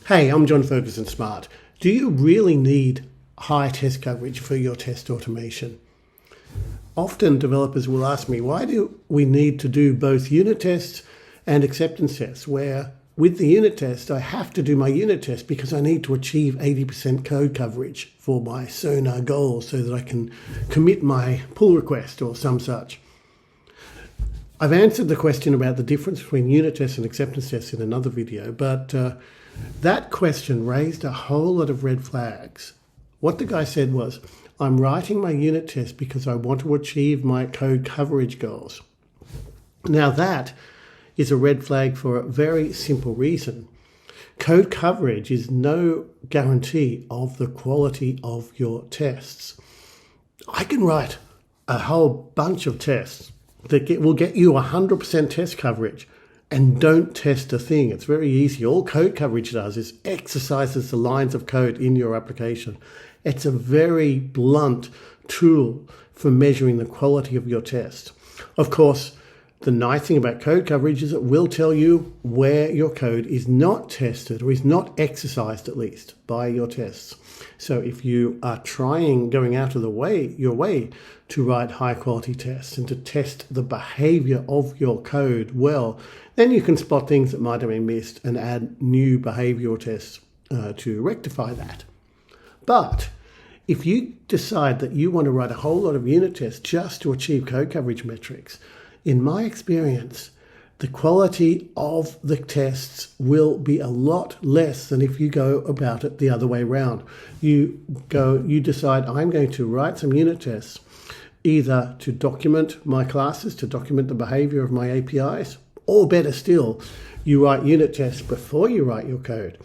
Hey, I'm John Ferguson Smart. Do you really need high test coverage for your test automation? Often developers will ask me, why do we need to do both unit tests and acceptance tests? Where with the unit test, I have to do my unit test because I need to achieve 80% code coverage for my Sonar goals so that I can commit my pull request or some such. I've answered the question about the difference between unit tests and acceptance tests in another video, but that question raised a whole lot of red flags. What the guy said was, I'm writing my unit test because I want to achieve my code coverage goals. Now that is a red flag for a very simple reason. Code coverage is no guarantee of the quality of your tests. I can write a whole bunch of tests that will get you 100% test coverage and don't test a thing. It's very easy. All code coverage does is exercises the lines of code in your application. It's a very blunt tool for measuring the quality of your test. Of course, the nice thing about code coverage is it will tell you where your code is not tested or is not exercised, at least, by your tests. So if you are going out of your way to write high quality tests and to test the behavior of your code well, then you can spot things that might have been missed and add new behavioral tests to rectify that. But if you decide that you want to write a whole lot of unit tests just to achieve code coverage metrics, in my experience, the quality of the tests will be a lot less than if you go about it the other way around. You decide, I'm going to write some unit tests, either to document my classes, to document the behavior of my APIs, or better still, you write unit tests before you write your code.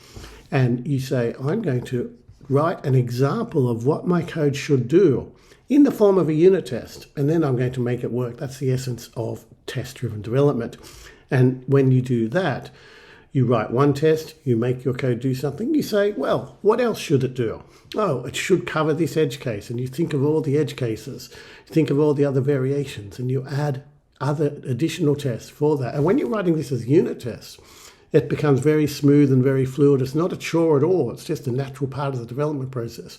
And you say, I'm going to write an example of what my code should do in the form of a unit test, and then I'm going to make it work. That's the essence of test-driven development. And when you do that, you write one test, you make your code do something, you say, well, what else should it do? Oh, it should cover this edge case, and you think of all the edge cases, you think of all the other variations, and you add other additional tests for that. And when you're writing this as unit tests, it becomes very smooth and very fluid. It's not a chore at all. It's just a natural part of the development process.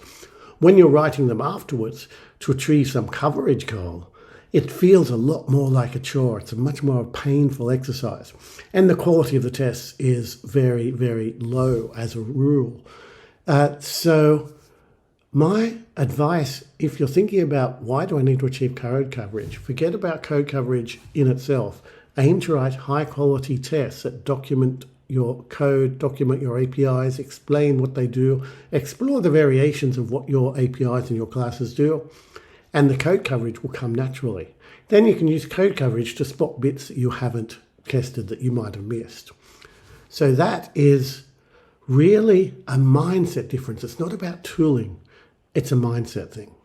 When you're writing them afterwards to achieve some coverage goal, it feels a lot more like a chore. It's a much more painful exercise. And the quality of the tests is very, very low as a rule. So my advice, if you're thinking about why do I need to achieve code coverage, forget about code coverage in itself. Aim to write high quality tests that document your code, document your APIs, explain what they do, explore the variations of what your APIs and your classes do, and the code coverage will come naturally. Then you can use code coverage to spot bits that you haven't tested that you might have missed. So that is really a mindset difference. It's not about tooling, it's a mindset thing.